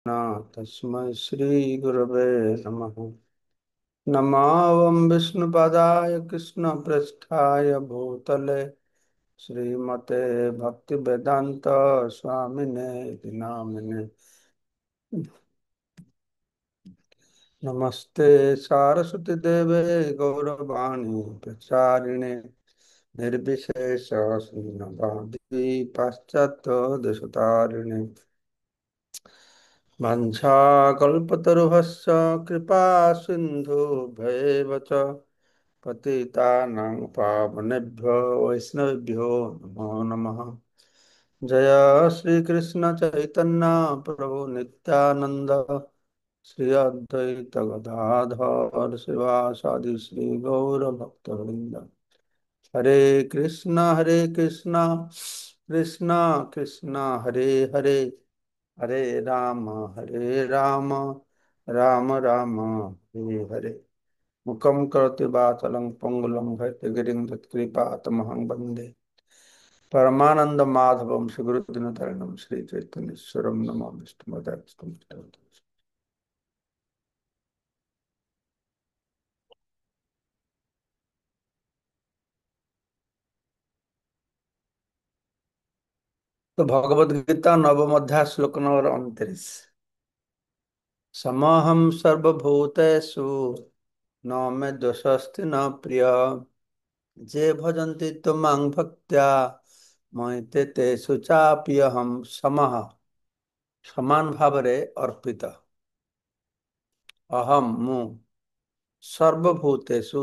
न तस्मै श्रीगुरवे नमः। नमावं विष्णुपदाय कृष्णपृष्ठाय भूतले श्रीमते भक्तिवेदान्त स्वामिने इति नामिने। नमस्ते सारस्वती देवे गौरवाणी प्रचारिणे निर्विशेष शून्यवादी पाश्चात्य देशतारिणे वंशाकल्पतरुभश्च कृपा सिन्धुभ्येव च पतितानां पावनेभ्यो वैष्णवेभ्यो नमो नमः। जय श्री कृष्ण चैतन्य प्रभु नित्यानंद श्री अद्वैत गदाधर शिवासादि श्री गौर भक्तवृंद। हरे कृष्ण कृष्ण कृष्ण हरे हरे, हरे हरे राम, राम राम हरे हरे। मुखं करोति वाचालं पंगुलं भक्तगिरिं तत्कृपातमहं वन्दे परमानंद माधवम सुगुरुदिनतरणम श्री चैतन्येश्वरम नमो विष्णुपदाय। तो भगवद गीता नवम अध्याय श्लोक नंबर 29। समहम सर्वभूतेषु न मे दोषस्ति न प्रिय जे भजन्ति त्वमां भक्त्या मयि ते तेषु चाप्यहम् समः। समान भावरे अर्पित अहम मु सर्वभूतेषु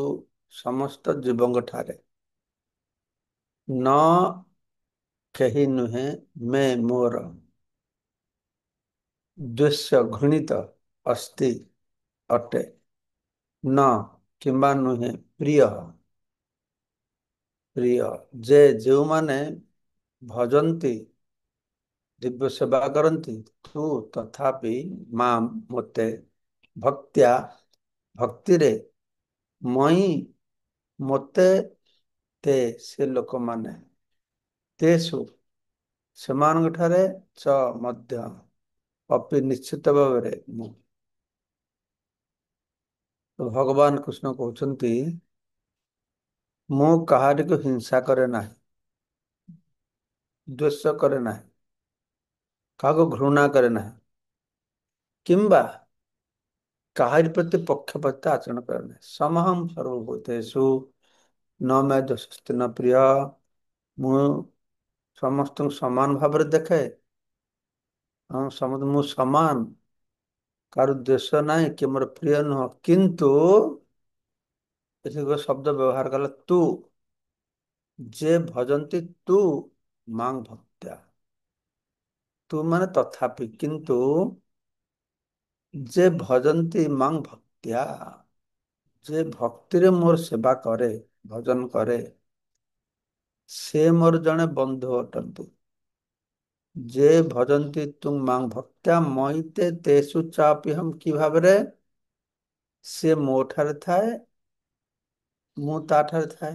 समस्त जीवଙ୍କ ଠାରେ न କେହି ନୁହେଁ ମେ ମୋର ଦ୍ୱେଷ ଘୃଣିତ ଅସ୍ତି ଅଟେ न କିମ୍ବା ନୁହେଁ ପ୍ରିୟ ପ୍ରିୟ ଯେ ଯେଉଁମାନେ ଭଜନ୍ତି ଦିବ୍ୟ ସେବା କରନ୍ତି ତୁ ତଥାପି ମାମ୍ ମୋତେ ଭକ୍ତ୍ୟା ଭକ୍ତିରେ ମଇ ମୋତେ ତେ ସେ ଲୋକମାନେ ତେଷୁ ସେମାନଙ୍କ ଠାରେ ଚ ମଧ୍ୟ ଅପି ନିଶ୍ଚିତ ଭାବରେ ମୁଁ। ତ ଭଗବାନ କୃଷ୍ଣ କହୁଛନ୍ତି ମୁଁ କାହାରିକୁ ହିଂସା କରେ ନାହିଁ, ଦ୍ୱେଷ କରେ ନାହିଁ, କାହାକୁ ଘୃଣା କରେ ନାହିଁ, କିମ୍ବା କାହାରି ପ୍ରତି ପକ୍ଷପାତ ଆଚରଣ କରେ ନାହିଁ। ସମହଂ ସର୍ବଭୂତେଷୁ ନ ମେ ଦୋଷସ୍ତି ନ ପ୍ରିୟ। ମୁଁ ସମସ୍ତଙ୍କୁ ସମାନ ଭାବରେ ଦେଖେ। ହଁ, ସମସ୍ତ ମୁଁ ସମାନ, କାହାର ଦ୍ୱେଷ ନାହିଁ କି ମୋର ପ୍ରିୟ ନୁହଁ। କିନ୍ତୁ ଏଠି ଗୋଟେ ଶବ୍ଦ ବ୍ୟବହାର କଲା ତୁ, ଯେ ଭଜନ୍ତି ତୁ ମାଂ ଭକ୍ତ୍ୟା। ତୁ ମାନେ ତଥାପି, କିନ୍ତୁ ଯେ ଭଜନ୍ତି ମାଂ ଭକ୍ତ୍ୟା, ଯେ ଭକ୍ତିରେ ମୋର ସେବା କରେ, ଭଜନ କରେ, ସେ ମୋର ଜଣେ ବନ୍ଧୁ ଅଟନ୍ତି। ଯେ ଭଜନ୍ତି ତୁଂ ମାଂ ଭକ୍ତ୍ୟା ମଇତେ ତେଷୁ ଚାପ୍ୟହମ୍। କି ଭାବରେ? ସେ ମୋ ଠାରେ ଥାଏ, ମୁଁ ତା ଠାରେ ଥାଏ।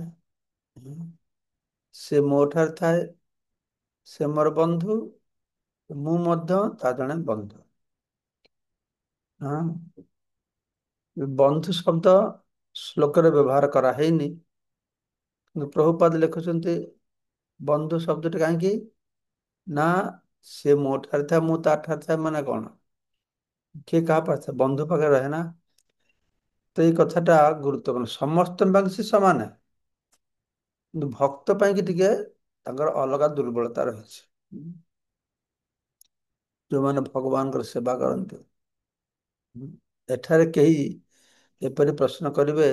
ସେ ମୋ ଠାରେ ଥାଏ, ସେ ମୋର ବନ୍ଧୁ, ମୁଁ ମଧ୍ୟ ତା ଜଣେ ବନ୍ଧୁ। ହଁ, ବନ୍ଧୁ ଶବ୍ଦ ଶ୍ଲୋକରେ ବ୍ୟବହାର କରାହେଇନି, କିନ୍ତୁ ପ୍ରଭୁପାଦ ଲେଖୁଛନ୍ତି ବନ୍ଧୁ ଶବ୍ଦଟି କାହିଁକି ନା ସେ ମୋ ଠାରେ ଥାଏ, ମୁଁ ତା ଠାରେ ଥାଏ ମାନେ କଣ? କିଏ କାହା ପାଖରେ ଥାଏ? ବନ୍ଧୁ ପାଖରେ ରହେ ନା। ତ ଏଇ କଥାଟା ଗୁରୁତ୍ୱପୂର୍ଣ୍ଣ। ସମସ୍ତଙ୍କ ପାଇଁ ସେ ସମାନ, କିନ୍ତୁ ଭକ୍ତ ପାଇଁ କି ଟିକେ ତାଙ୍କର ଅଲଗା ଦୁର୍ବଳତା ରହିଛି। ଯୋଉମାନେ ଭଗବାନଙ୍କର ସେବା କରନ୍ତି, ଏଠାରେ କେହି ଏପରି ପ୍ରଶ୍ନ କରିବେ,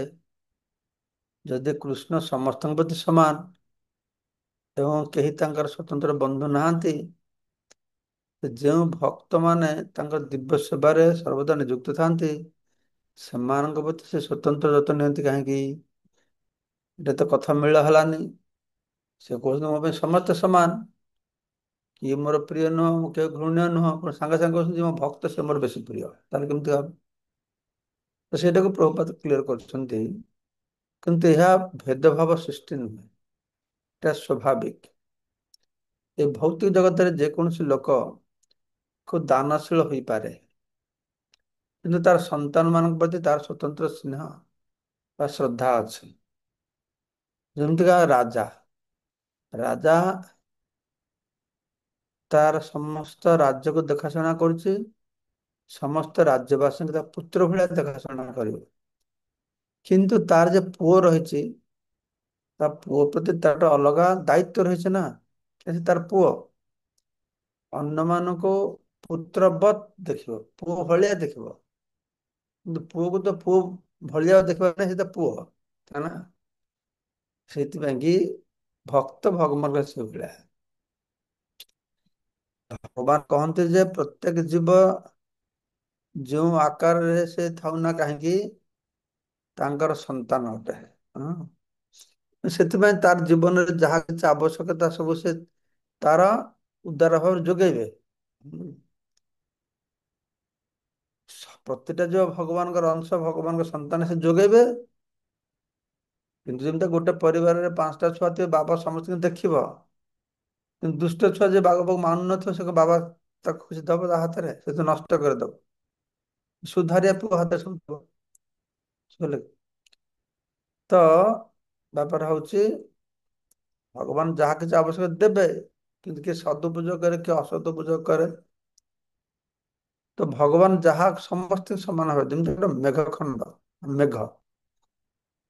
ଯଦି କୃଷ୍ଣ ସମସ୍ତଙ୍କ ପ୍ରତି ସମାନ ଏବଂ କେହି ତାଙ୍କର ସ୍ୱତନ୍ତ୍ର ବନ୍ଧୁ ନାହାନ୍ତି, ଯେଉଁ ଭକ୍ତମାନେ ତାଙ୍କ ଦିବ୍ୟ ସେବାରେ ସର୍ବଦା ନିଯୁକ୍ତ ଥାନ୍ତି ସେମାନଙ୍କ ପ୍ରତି ସେ ସ୍ୱତନ୍ତ୍ର ଯତ୍ନ ନିଅନ୍ତି କାହିଁକି? ଏଟା ତ କଥା ମିଳ ହେଲାନି। ସେ କହୁଛନ୍ତି ମୋ ପାଇଁ ସମସ୍ତେ ସମାନ, କିଏ ମୋର ପ୍ରିୟ ନୁହଁ, ମୁଁ କେବେ ଘୃଣ୍ୟ ନୁହଁ। ସାଙ୍ଗେ ସାଙ୍ଗେ କହୁଛନ୍ତି ମୋ ଭକ୍ତ ସେ ମୋର ବେଶୀ ପ୍ରିୟ। ତାହେଲେ କେମିତି ହବ? ତ ସେଇଟାକୁ ପ୍ରଭୁପାଦ କ୍ଲିୟର କରୁଛନ୍ତି। କିନ୍ତୁ ଏହା ଭେଦଭାବ ସୃଷ୍ଟି ନୁହେଁ, এটা ସ୍ୱାଭାବିକ। ଏ ଭୌତିକ ଜଗତରେ ଯେକୌଣସି ଲୋକ ଖୁବ୍ ଦାନଶୀଳ ହୋଇପାରେ, କିନ୍ତୁ ତାର ସନ୍ତାନ ମାନଙ୍କ ପ୍ରତି ତାର ସ୍ୱତନ୍ତ୍ର ସ୍ନେହ ବା ଶ୍ରଦ୍ଧା ଅଛି। ଯେମିତିକା ରାଜା ରାଜା ତାର ସମସ୍ତ ରାଜ୍ୟକୁ ଦେଖାଶୁଣା କରୁଛି, ସମସ୍ତ ରାଜ୍ୟବାସୀଙ୍କୁ ତା ପୁତ୍ର ଭଳିଆ ଦେଖାଶୁଣା କରିବ। କିନ୍ତୁ ତାର ଯେ ପୁଅ ରହିଛି, ତା ପୁଅ ପ୍ରତି ତାର ଅଲଗା ଦାୟିତ୍ୱ ରହିଛି ନା। ସେ ତାର ପୁଅ ଅନ୍ୟମାନଙ୍କୁ ପୁତ୍ରବତ୍ ଦେଖିବ, ପୁଅ ଭଳିଆ ଦେଖିବ। କିନ୍ତୁ ପୁଅକୁ ତ ପୁଅ ଭଳିଆ ଦେଖିବା ପାଇଁ ସେ ତ ପୁଅ ନା। ସେଇଥିପାଇଁ କି ଭକ୍ତ ଭଗବାନଙ୍କ ସେଇଭଳିଆ। ଭଗବାନ କହନ୍ତି ଯେ ପ୍ରତ୍ୟେକ ଜୀବ ଯେଉଁ ଆକାରରେ ସେ ଥାଉ ନା କାହିଁକି ତାଙ୍କର ସନ୍ତାନ ଅଟେ। ହଁ। ସେଥିପାଇଁ ତାର ଜୀବନରେ ଯାହା କିଛି ଆବଶ୍ୟକତା ସବୁ ସେ ତାର ଉଦାର ଭାବରେ ଯୋଗେଇବେ। ହୁଁ। ପ୍ରତିଟା ଯୋଉ ଭଗବାନଙ୍କର ଅଂଶ, ଭଗବାନଙ୍କ ସନ୍ତାନ ସେ ଯୋଗେଇବେ। କିନ୍ତୁ ଯେମିତି ଗୋଟେ ପରିବାରରେ ପାଞ୍ଚଟା ଛୁଆ ଥିବେ, ବାବା ସମସ୍ତଙ୍କୁ ଦେଖିବ। କିନ୍ତୁ ଦୁଷ୍ଟ ଛୁଆ ଯେ ବାବା ମାନଙ୍କୁ ମାନୁନଥିବ, ସେ ବାବା ତାକୁ କିଛି ଦବ ତା ହାତରେ, ସେ ତ ନଷ୍ଟ କରିଦବ। ସୁଧାରିଆ ପୁଅ ହାତରେ ସବୁ ଥିବ। ବୁଝିଲେ? ତ ବ୍ୟାପାର ହଉଛି ଭଗବାନ ଯାହା କିଛି ଆବଶ୍ୟକ ଦେବେ, କିନ୍ତୁ କିଏ ସଦୁପଯୋଗ କରେ, କିଏ ଅସଦୁପଯୋଗ କରେ। ତ ଭଗବାନ ଯାହା ସମସ୍ତେ ସମାନ ଭାବେ, ଯେମିତି ଗୋଟେ ମେଘ ଖଣ୍ଡ, ମେଘ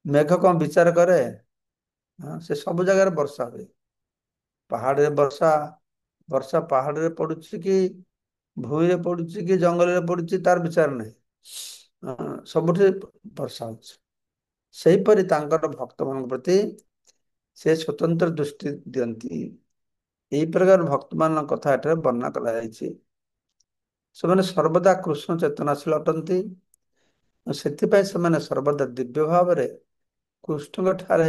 ମେଘ କଣ ବିଚାର କରେ? ହଁ, ସେ ସବୁ ଜାଗାରେ ବର୍ଷା ହୁଏ। ପାହାଡରେ ବର୍ଷା, ବର୍ଷା ପାହାଡରେ ପଡୁଛି କି ଭୂଇଁରେ ପଡୁଛି କି ଜଙ୍ଗଲରେ ପଡୁଛି ତାର ବିଚାର ନାହିଁ। ସବୁଠି ବର୍ଷା ହଉଛି। ସେହିପରି ତାଙ୍କର ଭକ୍ତ ମାନଙ୍କ ପ୍ରତି ସେ ସ୍ୱତନ୍ତ୍ର ଦୃଷ୍ଟି ଦିଅନ୍ତି। ଏହି ପ୍ରକାର ଭକ୍ତ ମାନଙ୍କ କଥା ଏଠାରେ ବର୍ଣ୍ଣନା କରାଯାଇଛି। ସେମାନେ ସର୍ବଦା କୃଷ୍ଣ ଚେତନାଶୀଳ ଅଟନ୍ତି। ସେଥିପାଇଁ ସେମାନେ ସର୍ବଦା ଦିବ୍ୟ ଭାବରେ କୃଷ୍ଣଙ୍କ ଠାରେ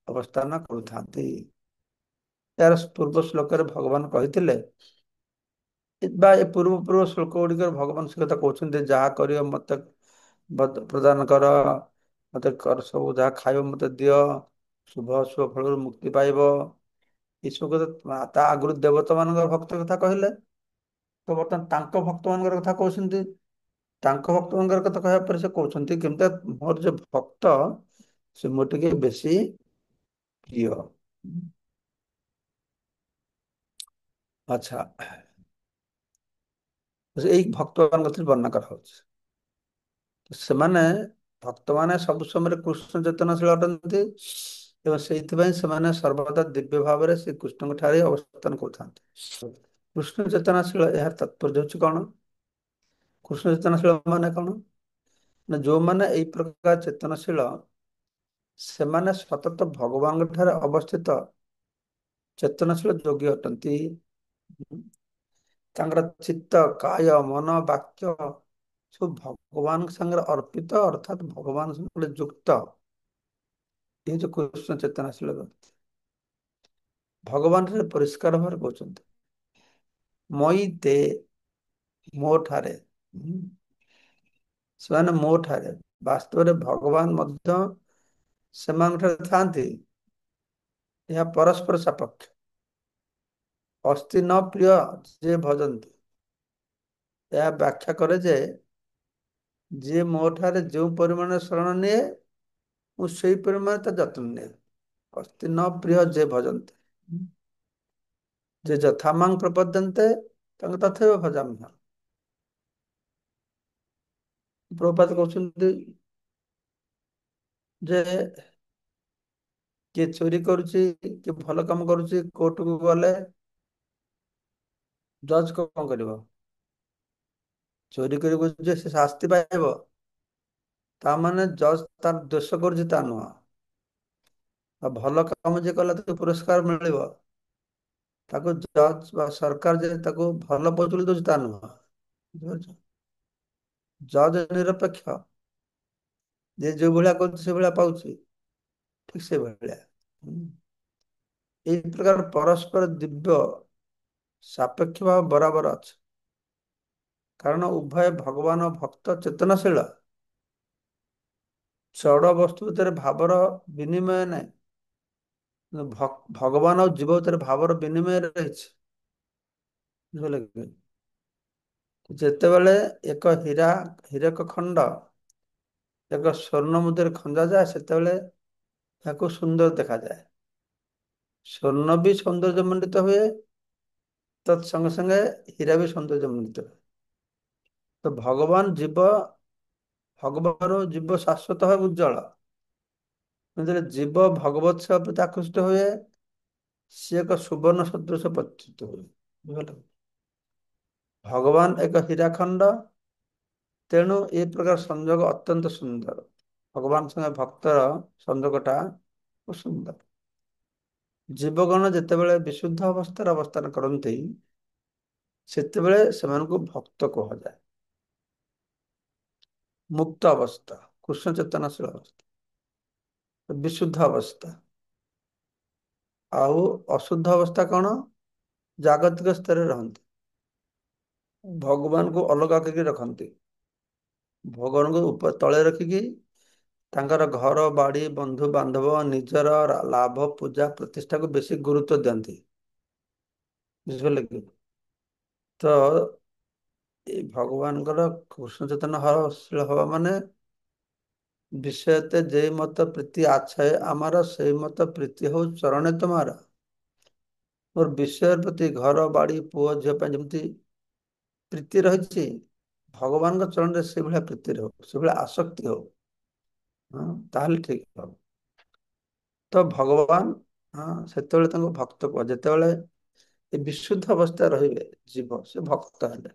ଅବସ୍ଥାନ କରୁଥାନ୍ତି। ଏହାର ପୂର୍ବ ଶ୍ଲୋକରେ ଭଗବାନ କହିଥିଲେ, ବା ଏ ପୂର୍ବ ଶ୍ଲୋକ ଗୁଡିକରେ ଭଗବାନ ସେ କଥା କହୁଛନ୍ତି, ଯାହା କରିବ ମତେ ପ୍ରଦାନ କର, ମତେ କର, ସବୁ ଯାହା ଖାଇବ ମତେ ଦିଅ, ଶୁଭ ଅଶୁଭ ଫଳରୁ ମୁକ୍ତି ପାଇବ। ଏସବୁ କଥା ତା ଆଗରୁ ଦେବତା ମାନଙ୍କର ଭକ୍ତ କଥା କହିଲେ। ତ ବର୍ତ୍ତମାନ ତାଙ୍କ ଭକ୍ତ ମାନଙ୍କର କଥା କହୁଛନ୍ତି। ତାଙ୍କ ଭକ୍ତଙ୍କର କଥା କହିବା ପରେ ସେ କହୁଛନ୍ତି, କେମିତି ମୋର ଯୋଉ ଭକ୍ତ ସେ ମୋର ଟିକେ ବେଶୀ ପ୍ରିୟ। ଆଚ୍ଛା, ଏଇ ଭକ୍ତ ମାନଙ୍କ କଥା ବର୍ଣ୍ଣନା କରାହଉଛି। ସେମାନେ ଭକ୍ତମାନେ ସବୁ ସମୟରେ କୃଷ୍ଣ ଚେତନାଶୀଳ ଅଟନ୍ତି। ଏବଂ ସେଇଥିପାଇଁ ସେମାନେ ସର୍ବଦା ଦିବ୍ୟ ଭାବରେ ସେ କୃଷ୍ଣଙ୍କ ଠାରେ ଅବସ୍ଥାନ କରୁଥାନ୍ତି। କୃଷ୍ଣ ଚେତନାଶୀଳ ଏହାର ତାତ୍ପର୍ଯ୍ୟ ହଉଛି କଣ? କୃଷ୍ଣ ଚେତନଶୀଳ ମାନେ କଣ? ନା ଯୋଉମାନେ ଏଇ ପ୍ରକାର ଚେତନଶୀଳ, ସେମାନେ ସତତ ଭଗବାନଙ୍କ ଠାରେ ଅବସ୍ଥିତ ଚେତନଶୀଳ ଯୋଗୀ ଅଟନ୍ତି। ତାଙ୍କର ଚିତ୍ତ, କାୟ, ମନ, ବାକ୍ୟ ସବୁ ଭଗବାନଙ୍କ ସାଙ୍ଗରେ ଅର୍ପିତ, ଅର୍ଥାତ ଭଗବାନ ସାଙ୍ଗରେ ଯୁକ୍ତ। ଏ ଯୋଉ କୃଷ୍ଣ ଚେତନାଶୀଳ ବ୍ୟକ୍ତି, ଭଗବାନ ଠାରେ ପରିଷ୍କାର ଭାବରେ କହୁଛନ୍ତି, ମଇ ତେ, ମୋ ଠାରେ। ସେମାନେ ମୋ ଠାରେ, ବାସ୍ତବରେ ଭଗବାନ ମଧ୍ୟ ସେମାନଙ୍କ ଠାରେ ଥାଆନ୍ତି। ଏହା ପରସ୍ପର ସପକ୍ଷ। ଅସ୍ତି ନ ପ୍ରିୟ ଯିଏ ଭଜନ୍ତି, ଏହା ବ୍ୟାଖ୍ୟା କରେ ଯେ ଯିଏ ମୋ ଠାରେ ଯେଉଁ ପରିମାଣରେ ଶରଣ ନିଏ, ମୁଁ ସେଇ ପରିମାଣରେ ତା ଯତ୍ନ ନିଏ। ଅସ୍ତି ନ ପ୍ରିୟ ଯେ ଭଜନ୍ତି, ଯେ ଯଥା ମାଂ ପ୍ରପଦ୍ୟନ୍ତେ ତାଙ୍କୁ ତଥୈବ ଭଜାମ୍ୟହମ୍। ପ୍ରଭୁପାଦ କହୁଛନ୍ତି ଯେ କିଏ ଚୋରି କରୁଛି, କିଏ ଭଲ କାମ କରୁଛି, କୋର୍ଟକୁ ଗଲେ ଜଜ୍ କଣ କରିବ? ଚୋରି କରିବ ଯେ ସେ ଶାସ୍ତି ପାଇବ, ତା ମାନେ ଜଜ୍ ତାର ଦୋଷ କରୁଛି ତା ନୁହଁ। ଆଉ ଭଲ କାମ ଯିଏ କଲା ତାକୁ ପୁରସ୍କାର ମିଳିବ, ତାକୁ ଜଜ୍ ବା ସରକାର ଯେ ତାକୁ ଭଲ ପଦବି ଦଉଛି ତା ନୁହଁ। ବୁଝିପାରୁଛ? ଜଜ୍ ନିରପେକ୍ଷ, ଯେ ଯୋଉ ଭଳିଆ କରୁଛି ସେ ଭଳିଆ ପାଉଛି, ଠିକ ସେ ଭଳିଆ। ଏଇ ପ୍ରକାର ପରସ୍ପର ଦିବ୍ୟ ସାପେକ୍ଷ ଭାବ ବରାବର ଅଛି। କାରଣ ଉଭୟ ଭଗବାନ ଓ ଭକ୍ତ ଚେତନାଶୀଳ। ଜଡ଼ ବସ୍ତୁ ଭିତରେ ଭାବର ବିନିମୟ ନାହିଁ। ଭଗବାନ ଆଉ ଜୀବ ଭିତରେ ଭାବର ବିନିମୟ ରହିଛି। ବୁଝିଲେ କି? ଯେତେବେଳେ ଏକ ହୀରକ ଖଣ୍ଡ ଏକ ସ୍ୱର୍ଣ୍ଣ ମୁଦ୍ରାରେ ଖଞ୍ଜା ଯାଏ ସେତେବେଳେ ଏହାକୁ ସୁନ୍ଦର ଦେଖାଯାଏ। ସ୍ୱର୍ଣ୍ଣ ବି ସୌନ୍ଦର୍ଯ୍ୟମଣ୍ଡିତ ହୁଏ, ତତ୍ ସଙ୍ଗେ ସଙ୍ଗେ ହୀରା ବି ସୌନ୍ଦର୍ଯ୍ୟମଣ୍ଡିତ ହୁଏ। ତ ଭଗବାନ ଜୀବ ଶାଶ୍ୱତ ଭାବେ ଉଜ୍ଜଳ। ଯେତେବେଳେ ଜୀବ ଭଗବତ ସେବା ପ୍ରତି ଆକୃଷ୍ଟ ହୁଏ, ସିଏ ଏକ ସୁବର୍ଣ୍ଣ ସଦୃଶ ପ୍ରତୀତ ହୁଏ। ବୁଝିପାରିଲ? ଭଗବାନ ଏକ ହୀରାଖଣ୍ଡ, ତେଣୁ ଏ ପ୍ରକାର ସଂଯୋଗ ଅତ୍ୟନ୍ତ ସୁନ୍ଦର। ଭଗବାନ ସଙ୍ଗେ ଭକ୍ତର ସଂଯୋଗଟା ଖୁବ୍ ସୁନ୍ଦର। ଜୀବଗଣ ଯେତେବେଳେ ବିଶୁଦ୍ଧ ଅବସ୍ଥାରେ ଅବସ୍ଥାନ କରନ୍ତି, ସେତେବେଳେ ସେମାନଙ୍କୁ ଭକ୍ତ କୁହାଯାଏ। ମୁକ୍ତ ଅବସ୍ଥା, କୃଷ୍ଣ ଚେତନାଶୀଳ ଅବସ୍ଥା, ବିଶୁଦ୍ଧ ଅବସ୍ଥା। ଆଉ ଅଶୁଦ୍ଧ ଅବସ୍ଥା କଣ? ଜାଗତିକ ସ୍ତରରେ ରହନ୍ତି, ଭଗବାନଙ୍କୁ ଅଲଗା କରିକି ରଖନ୍ତି, ଭଗବାନଙ୍କୁ ତଳେ ରଖିକି ତାଙ୍କର ଘର ବାଡ଼ି ବନ୍ଧୁ ବାନ୍ଧବ ନିଜର ଲାଭ ପୂଜା ପ୍ରତିଷ୍ଠାକୁ ବେଶୀ ଗୁରୁତ୍ୱ ଦିଅନ୍ତି। ବୁଝିପାରିଲେ କି? ତ এই ভগবানଙ୍କର কৃষ্ণ চেতনা হওয়া হওয়া মানে বিষয়তে যেই মত প্রীতি আছে আমার সেই মত প্রীতি হଉ চরণে তোমাର। ମୋର ବିଷୟ ପ୍ରତି ଘର ବାଡ଼ି ପୁଅ ଝିଅ ପାଇଁ ଯେମିତି ପ୍ରୀତି ରହିଛି, ଭଗବାନଙ୍କ ଚରଣରେ ସେଇଭଳିଆ ପ୍ରୀତି ରହୁ, ସେଇଭଳିଆ ଆସକ୍ତି ହଉ। ହଁ, ତାହେଲେ ଠିକ ହବ। ତ ଭଗବାନ, ହଁ, ସେତେବେଳେ ତାଙ୍କୁ ଭକ୍ତ କୁହ। ଯେତେବେଳେ ଏ ବିଶୁଦ୍ଧ ଅବସ୍ଥା ରହିବେ ଜୀବ, ସେ ଭକ୍ତ ହେଲେ।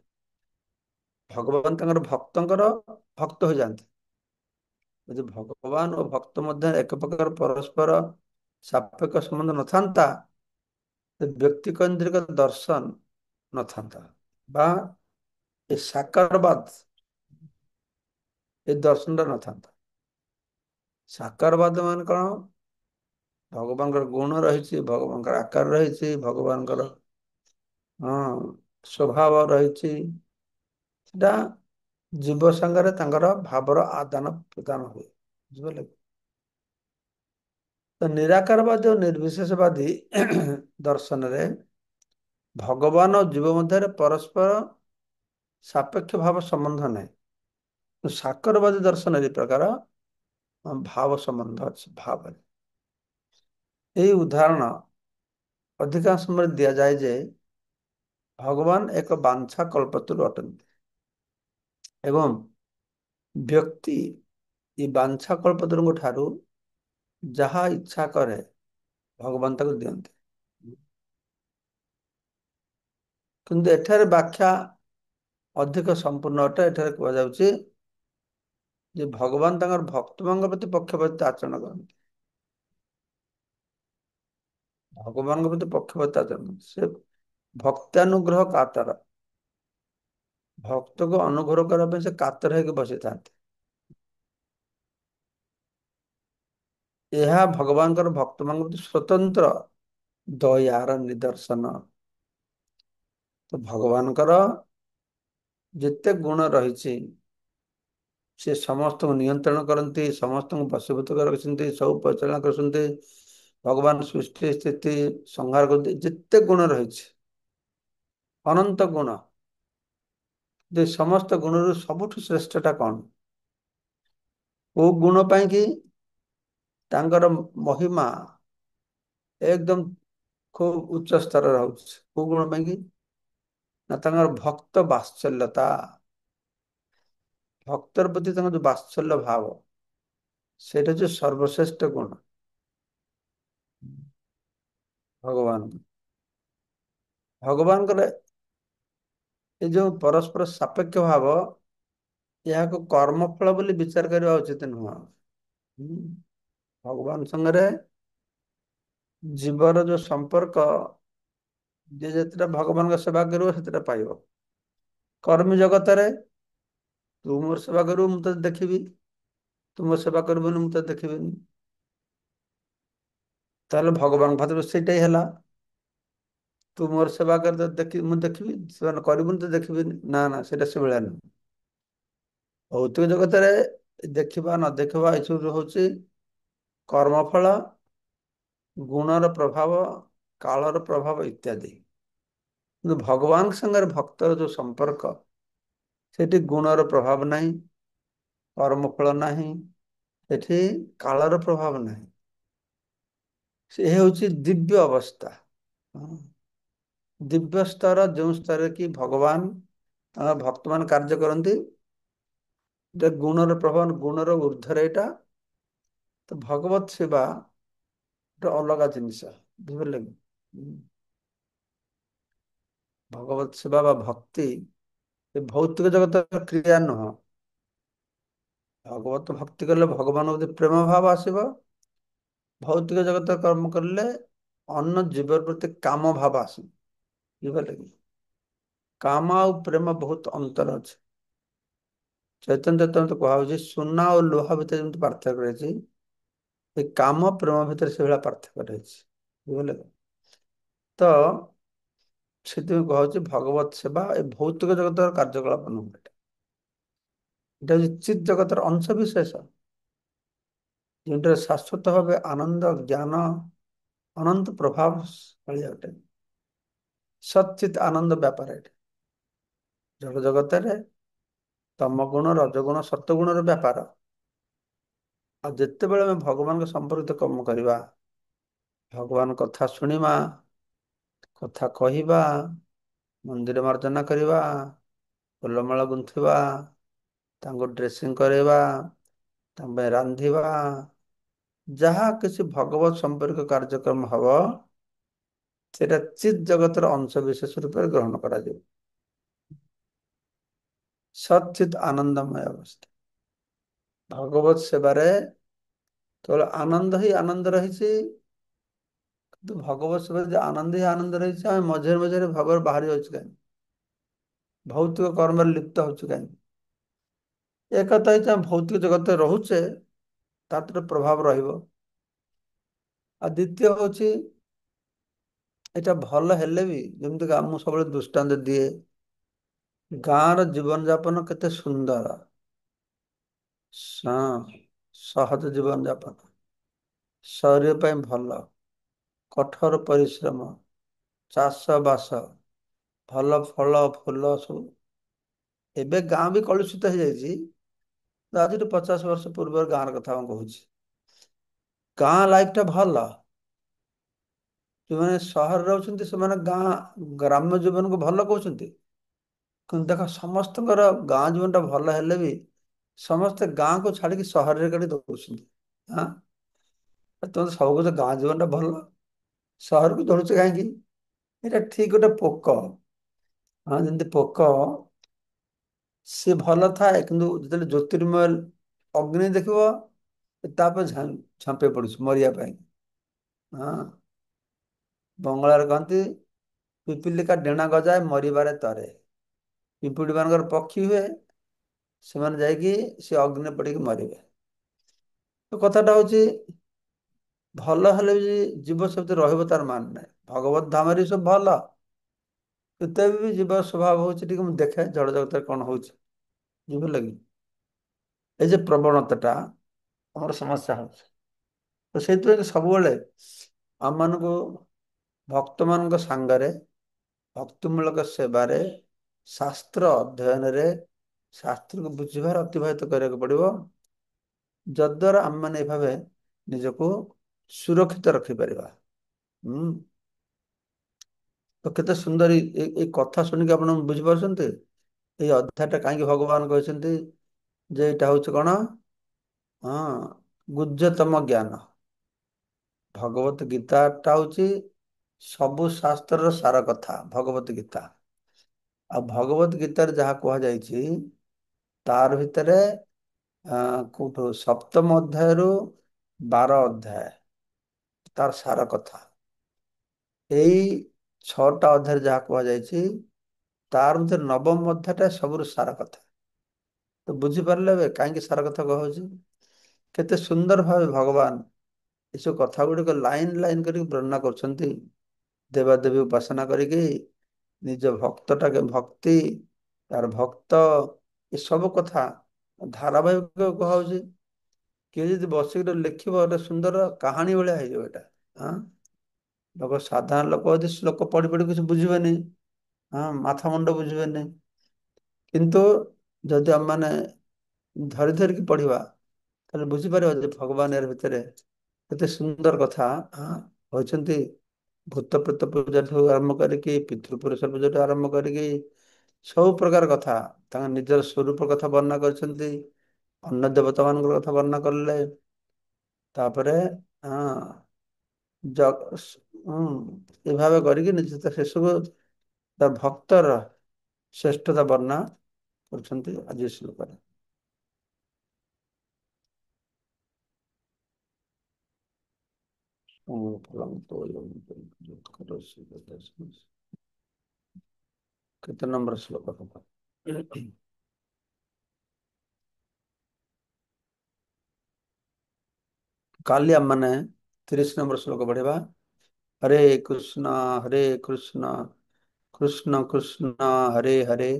ଭଗବାନ ତାଙ୍କର ଭକ୍ତଙ୍କର ଭକ୍ତ ହୋଇଯାଆନ୍ତି। ଯଦି ଭଗବାନ ଓ ଭକ୍ତ ମଧ୍ୟରେ ଏକ ପ୍ରକାର ପରସ୍ପର ସାପେକ୍ଷ ସମ୍ବନ୍ଧ ନଥାନ୍ତା, ବ୍ୟକ୍ତିକୈନ୍ଦ୍ରିକ ଦର୍ଶନ ନଥାନ୍ତା, ବା ଏ ସାକାରବାଦ ଏ ଦର୍ଶନଟା ନଥାନ୍ତା। ସାକାରବାଦ ମାନେ କଣ? ଭଗବାନଙ୍କର ଗୁଣ ରହିଛି, ଭଗବାନଙ୍କର ଆକାର ରହିଛି, ଭଗବାନଙ୍କର ହଁ ସ୍ୱଭାବ ରହିଛି, ସେଟା ଜୀବ ସାଙ୍ଗରେ ତାଙ୍କର ଭାବର ଆଦାନ ପ୍ରଦାନ ହୁଏ। ବୁଝିପାରିଲେ? ତ ନିରାକାରବାଦୀ ଓ ନିର୍ବିଶେଷବାଦୀ ଦର୍ଶନରେ ଭଗବାନ ଓ ଜୀବ ମଧ୍ୟରେ ପରସ୍ପର ସାପେକ୍ଷ ଭାବ ସମ୍ବନ୍ଧ ନାହିଁ। ସାକରବାଦୀ ଦର୍ଶନରେ ଏ ପ୍ରକାର ଭାବ ସମ୍ବନ୍ଧ ଅଛି, ଭାବରେ। ଏହି ଉଦାହରଣ ଅଧିକାଂଶ ସମୟରେ ଦିଆଯାଏ ଯେ ଭଗବାନ ଏକ ବାଞ୍ଛା କଳ୍ପତରୁ ଅଟନ୍ତି ଏବଂ ବ୍ୟକ୍ତି ଏ ବାଞ୍ଛା କଳ୍ପତରୁଙ୍କ ଠାରୁ ଯାହା ଇଚ୍ଛା କରେ ଭଗବାନ ତାକୁ ଦିଅନ୍ତି। କିନ୍ତୁ ଏଠାରେ ବ୍ୟାଖ୍ୟା ଅଧିକ ସମ୍ପୂର୍ଣ୍ଣ ଅଟେ। ଏଠାରେ କୁହାଯାଉଛି ଯେ ଭଗବାନ ତାଙ୍କର ଭକ୍ତମାନଙ୍କ ପ୍ରତି ପକ୍ଷପାତିତ୍ୱ ଆଚରଣ କରନ୍ତି। ଭଗବାନଙ୍କ ପ୍ରତି ପକ୍ଷପାତ ଆଚରଣ, ସେ ଭକ୍ତାନୁଗ୍ରହ କାତର, ଭକ୍ତକୁ ଅନୁଗ୍ରହ କରିବା ପାଇଁ ସେ କାତର ହେଇକି ବସିଥାନ୍ତି। ଏହା ଭଗବାନଙ୍କର ଭକ୍ତମାନଙ୍କ ପ୍ରତି ସ୍ୱତନ୍ତ୍ର ଦୟାର ନିଦର୍ଶନ। ତ ଭଗବାନଙ୍କର ଯେତେ ଗୁଣ ରହିଛି, ସେ ସମସ୍ତଙ୍କୁ ନିୟନ୍ତ୍ରଣ କରନ୍ତି, ସମସ୍ତଙ୍କୁ ବଶୀଭୂତ କରି ରଖିଛନ୍ତି, ସବୁ ପରିଚାଳନା କରୁଛନ୍ତି। ଭଗବାନ ସୃଷ୍ଟି ସ୍ଥିତି ସଂହାର କରନ୍ତି, ଯେତେ ଗୁଣ ରହିଛି, ଅନନ୍ତ ଗୁଣ। ଯେ ସମସ୍ତ ଗୁଣରୁ ସବୁଠୁ ଶ୍ରେଷ୍ଠଟା କଣ? କୋଉ ଗୁଣ ପାଇଁ କି ତାଙ୍କର ମହିମା ଏକଦମ ଖୁବ ଉଚ୍ଚ ସ୍ତରରେ ରହୁଛି? କୋଉ ଗୁଣ ପାଇଁ କି? ନା ତାଙ୍କର ଭକ୍ତ ବାତ୍ସଲ୍ୟତା, ଭକ୍ତର ପ୍ରତି ତାଙ୍କର ଯୋଉ ବାତ୍ସଲ୍ୟ ଭାବ, ସେଇଟା ହଉଛି ସର୍ବଶ୍ରେଷ୍ଠ ଗୁଣ ଭଗବାନ। ଭଗବାନଙ୍କର ଏ ଯୋଉ ପରସ୍ପର ସାପେକ୍ଷ ଭାବ, ଏହାକୁ କର୍ମଫଳ ବୋଲି ବିଚାର କରିବା ଉଚିତ ନୁହଁ। ଭଗବାନ ସାଙ୍ଗରେ ଜୀବର ଯୋଉ ସମ୍ପର୍କ, ଯିଏ ଯେତେଟା ଭଗବାନଙ୍କ ସେବା କରିବ ସେତେଟା ପାଇବ। କର୍ମୀ ଜଗତରେ ତୁ ମୋର ସେବା କରିବୁ ମୁଁ ତତେ ଦେଖିବି, ତୁ ମୋ ସେବା କରିବୁନି ମୁଁ ତତେ ଦେଖିବିନି। ତାହେଲେ ଭଗବାନଙ୍କ ପାଖରେ ସେଇଟା ହିଁ ହେଲା। ତୁ ମୋର ସେବା କରି ମୁଁ ଦେଖିବି, ସେମାନେ କରିବୁନି ତ ଦେଖିବିନି। ନା ନା, ସେଇଟା ସେଭଳିଆ ନୁହଁ। ଭୌତିକ ଜଗତରେ ଦେଖିବା ନ ଦେଖିବା ଏସବୁ ହଉଛି କର୍ମଫଳ, ଗୁଣର ପ୍ରଭାବ, କାଳର ପ୍ରଭାବ ଇତ୍ୟାଦି। କିନ୍ତୁ ଭଗବାନଙ୍କ ସାଙ୍ଗରେ ଭକ୍ତର ଯୋଉ ସମ୍ପର୍କ, ସେଠି ଗୁଣର ପ୍ରଭାବ ନାହିଁ, କର୍ମଫଳ ନାହିଁ, ସେଠି କାଳର ପ୍ରଭାବ ନାହିଁ। ସେ ହେଉଛି ଦିବ୍ୟ ଅବସ୍ଥା। ହଁ। ଦିବ୍ୟ ସ୍ତର, ଯେଉଁ ସ୍ତରରେ କି ଭଗବାନ ଭକ୍ତମାନେ କାର୍ଯ୍ୟ କରନ୍ତି, ଯେ ଗୁଣର ପ୍ରଭାବ, ଗୁଣର ଉର୍ଦ୍ଧ୍ୱରେ ଏଇଟା। ତ ଭଗବତ ସେବା ଗୋଟେ ଅଲଗା ଜିନିଷ, ବୁଝିପାରିଲେ କି? ଭଗବତ ସେବା ବା ଭକ୍ତି ଏ ଭୌତିକ ଜଗତର କ୍ରିୟା ନୁହଁ। ଭଗବତ ଭକ୍ତି କଲେ ଭଗବାନ ପ୍ରତି ପ୍ରେମ ଭାବ ଆସିବ। ଭୌତିକ ଜଗତ କର୍ମ କଲେ ଅନ୍ୟ ଜୀବ ପ୍ରତି କାମ ଭାବ ଆସିବ। ବୁଝିପାରିଲେ କି? କାମ ଆଉ ପ୍ରେମ ବହୁତ ଅନ୍ତର ଅଛି। ଚୈତନ୍ୟ ଚୈତନ୍ୟ କୁହାଯାଉଛି ସୁନା ଓ ଲୁହା ଭିତରେ ଯେମିତି ପାର୍ଥକ୍ୟ ରହିଛି, ଏ କାମ ପ୍ରେମ ଭିତରେ ସେଇଭଳିଆ ପାର୍ଥକ୍ୟ ରହିଛି। ବୁଝିପାରିଲେ କି? ତ ସେଥିପାଇଁ କୁହାଯାଉଛି ଭଗବତ ସେବା ଏ ଭୌତିକ ଜଗତର କାର୍ଯ୍ୟକଳାପ ନୁହେଁ। ଏଟା ହଉଛି ଚିତ୍ ଜଗତର ଅଂଶ ବିଶେଷ, ଯେଉଁଟାରେ ଶାଶ୍ୱତ ଭାବେ ଆନନ୍ଦ ଜ୍ଞାନ ଅନନ୍ତ ପ୍ରଭାବ ଭଳିଆ ଅଟେ। ସଚିତ୍ ଆନନ୍ଦ ବ୍ୟାପାର ଏଠି। ଜଡ଼ ଜଗତରେ ତମ ଗୁଣ, ରଜଗୁଣ, ସତ୍ୱଗୁଣର ବ୍ୟାପାର। ଆଉ ଯେତେବେଳେ ଆମେ ଭଗବାନଙ୍କ ସମ୍ପର୍କିତ କର୍ମ କରିବା, ଭଗବାନ କଥା ଶୁଣିବା, କଥା କହିବା, ମନ୍ଦିର ମାର୍ଜନା କରିବା, ଫୁଲମାଳ ଗୁନ୍ଥିବା, ତାଙ୍କୁ ଡ୍ରେସିଂ କରେଇବା, ତାଙ୍କ ପାଇଁ ରାନ୍ଧିବା, ଯାହା କିଛି ଭଗବତ ସମ୍ପର୍କୀୟ କାର୍ଯ୍ୟକ୍ରମ ହବ, ସେଇଟା ଚିତ୍ ଜଗତର ଅଂଶ ବିଶେଷ ରୂପରେ ଗ୍ରହଣ କରାଯିବ। ସଚିତ୍ ଆନନ୍ଦମୟ ଅବସ୍ଥା। ଭଗବତ ସେବାରେ କେବଳ ଆନନ୍ଦ ହିଁ ଆନନ୍ଦ ରହିଛି। କିନ୍ତୁ ଭଗବତ ସେବାରେ ଯେ ଆନନ୍ଦ ହିଁ ଆନନ୍ଦ ରହିଛି, ଆମେ ମଝିରେ ମଝିରେ ଭଗବତ ବାହାରି ଯାଉଛି କାହିଁକି? ଭୌତିକ କର୍ମରେ ଲିପ୍ତ ହଉଛି କାହିଁକି? ଏକଥା ହେଇଛି ଆମେ ଭୌତିକ ଜଗତରେ ରହୁଛେ, ତାର ପ୍ରଭାବ ରହିବ। ଆଉ ଦ୍ୱିତୀୟ ହଉଛି, ଏଇଟା ଭଲ ହେଲେ ବି, ଯେମିତିକି ମୁଁ ସବୁବେଳେ ଦୃଷ୍ଟାନ୍ତ ଦିଏ, ଗାଁର ଜୀବନଯାପନ କେତେ ସୁନ୍ଦର, ସହଜ ଜୀବନଯାପନ, ଶରୀର ପାଇଁ ଭଲ, କଠୋର ପରିଶ୍ରମ, ଚାଷ ବାସ, ଭଲ ଫଳ ଫୁଲ ସବୁ। ଏବେ ଗାଁ ବି କଳୁଷିତ ହେଇଯାଇଛି। ଆଜିଠୁ 50 ବର୍ଷ ପୂର୍ବର ଗାଁର କଥା ମୁଁ କହୁଛି। ଗାଁ ଲାଇଫ ଟା ଭଲ। ଯୋଉମାନେ ସହରରେ ରହୁଛନ୍ତି ସେମାନେ ଗାଁ ଗ୍ରାମ୍ୟ ଜୀବନକୁ ଭଲ କହୁଛନ୍ତି। କିନ୍ତୁ ଦେଖ ସମସ୍ତଙ୍କର ଗାଁ ଜୀବନ ଟା ଭଲ ହେଲେ ବି ସମସ୍ତେ ଗାଁକୁ ଛାଡିକି ସହରରେ ଗାଡି ଦଉଡୁଛନ୍ତି। ହଁ, ତମେ ସବୁ କହୁଛ ଗାଁ ଜୀବନ ଟା ଭଲ, ସହରକୁ ଦୌଡୁଛ କାହିଁକି? ଏଇଟା ଠିକ ଗୋଟେ ପୋକ। ହଁ, ଯେମିତି ପୋକ ସିଏ ଭଲ ଥାଏ, କିନ୍ତୁ ଯେତେବେଳେ ଜ୍ୟୋତିର୍ମୟ ଅଗ୍ନି ଦେଖିବ ତାପରେ ଝାମ୍ପି ପଡୁଛି ମରିବା ପାଇଁ। ହଁ, ବଙ୍ଗଳାରେ କହନ୍ତି ପିପିଲିକା ଡେଣା ଗଜାଏ ମରିବାରେ ତରେ। ପିମ୍ପୁଡ଼ି ମାନଙ୍କର ପକ୍ଷୀ ହୁଏ, ସେମାନେ ଯାଇକି ସେ ଅଗ୍ନିରେ ପଡିକି ମରିବେ। ତ କଥାଟା ହଉଛି ଭଲ ହେଲେ ବି ଜୀବ ସେମିତି ରହିବ ତାର ମାନେ ନାହିଁ। ଭଗବତ ଧାମରେ ସବୁ ଭଲ, ତେବେ ବି ଜୀବ ସ୍ୱଭାବ ହଉଛି ଟିକେ ମୁଁ ଦେଖେ ଜଡ଼ ଜଗତରେ କଣ ହଉଛି। ବୁଝିପାରିଲ କି? ଏଇ ଯେ ପ୍ରବଣତାଟା ଆମର ସମସ୍ୟା ହଉଛି। ତ ସେଇଥିପାଇଁ ସବୁବେଳେ ଆମମାନଙ୍କୁ ଭକ୍ତମାନଙ୍କ ସାଙ୍ଗରେ ଭକ୍ତିମୂଳକ ସେବାରେ, ଶାସ୍ତ୍ର ଅଧ୍ୟୟନରେ, ଶାସ୍ତ୍ରକୁ ବୁଝିବାରେ ଅତିବାହିତ କରିବାକୁ ପଡିବ। ଯଦ୍ୱାରା ଆମେମାନେ ଏ ଭାବେ ନିଜକୁ ସୁରକ୍ଷିତ ରଖିପାରିବା। ହୁଁ। ତ କେତେ ସୁନ୍ଦର ଏଇ କଥା ଶୁଣିକି ଆପଣ ବୁଝିପାରୁଛନ୍ତି? ଏଇ ଅଧ୍ୟାୟଟା କାହିଁକି ଭଗବାନ କହିଛନ୍ତି ଯେ ଏଇଟା ହଉଛି କଣ? ହଁ, ଗୁହ୍ୟତମ ଜ୍ଞାନ। ଭଗବତ ଗୀତାଟା ହଉଛି ସବୁ ଶାସ୍ତ୍ରର ସାର କଥା, ଭଗବତ ଗୀତା। ଆଉ ଭଗବତ ଗୀତାରେ ଯାହା କୁହାଯାଇଛି ତାର ଭିତରେ କୋଉଠୁ ସପ୍ତମ ଅଧ୍ୟାୟରୁ 12 ଅଧ୍ୟାୟ ତାର ସାର କଥା। ଏଇ 6ଟା ଅଧ୍ୟାୟରେ ଯାହା କୁହାଯାଇଛି ତାର ଭିତରେ ନବମ ଅଧ୍ୟାୟଟା ସବୁର ସାର କଥା। ତ ବୁଝିପାରିଲେ ଏବେ କାହିଁକି ସାର କଥା କୁହାହଉଛି? କେତେ ସୁନ୍ଦର ଭାବେ ଭଗବାନ ଏସବୁ କଥା ଗୁଡିକ ଲାଇନ ଲାଇନ କରିକି ବର୍ଣ୍ଣନା କରୁଛନ୍ତି। ଦେବାଦେବୀ ଉପାସନା କରିକି ନିଜ ଭକ୍ତଟାକେ ଭକ୍ତି, ତାର ଭକ୍ତ, ଏସବୁ କଥା ଧାରାବାହିକ କୁହାଉଛି। କିଏ ଯଦି ବସିକି ଗୋଟେ ଲେଖିବ ଗୋଟେ ସୁନ୍ଦର କାହାଣୀ ଭଳିଆ ହେଇଯିବ ଏଇଟା। ହଁ, ଲୋକ ସାଧାରଣ ଲୋକ ଯଦି ଶ୍ଲୋକ ପଢି ପଢି କିଛି ବୁଝିବେନି। ହଁ, ମାଥ ମୁଣ୍ଡ ବୁଝିବେନି। କିନ୍ତୁ ଯଦି ଆମମାନେ ଧରି ଧରିକି ପଢିବା ତାହେଲେ ବୁଝିପାରିବା ଯେ ଭଗବାନ ଏର ଭିତରେ କେତେ ସୁନ୍ଦର କଥା କହିଛନ୍ତି। ଭୂତ ପ୍ରେତ ପୂଜାଠୁ ଆରମ୍ଭ କରିକି ପିତୃପୁରୁଷ ପୂଜାଠୁ ଆରମ୍ଭ କରିକି ସବୁ ପ୍ରକାର କଥା ତାଙ୍କ ନିଜର ସ୍ୱରୂପ କଥା ବର୍ଣ୍ଣନା କରିଛନ୍ତି। ଅନ୍ୟ ଦେବତା ମାନଙ୍କର କଥା ବର୍ଣ୍ଣନା କଲେ। ତାପରେ ହଁ ଜ ହୁଁ ଏଭାବେ କରିକି ନିଜ ଶେଷକୁ ତା ଭକ୍ତର ଶ୍ରେଷ୍ଠତା ବର୍ଣ୍ଣନା କରୁଛନ୍ତି ଆଜି ଶ୍ଲୋକରେ। କେତେ ନମ୍ବର ଶ୍ଲୋକ ହବ? କାଲି ଆମ ମାନେ 30 ନମ୍ବର ଶ୍ଲୋକ ପଢିବା। ହରେ କୃଷ୍ଣ ହରେ କୃଷ୍ଣ କୃଷ୍ଣ କୃଷ୍ଣ ହରେ ହରେ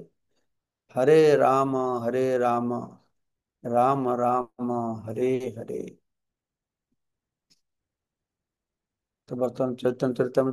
ହରେ ରାମ ରାମ ରାମ ହରେ ହରେ। तो वर्तमान चैतन्य चरितमृत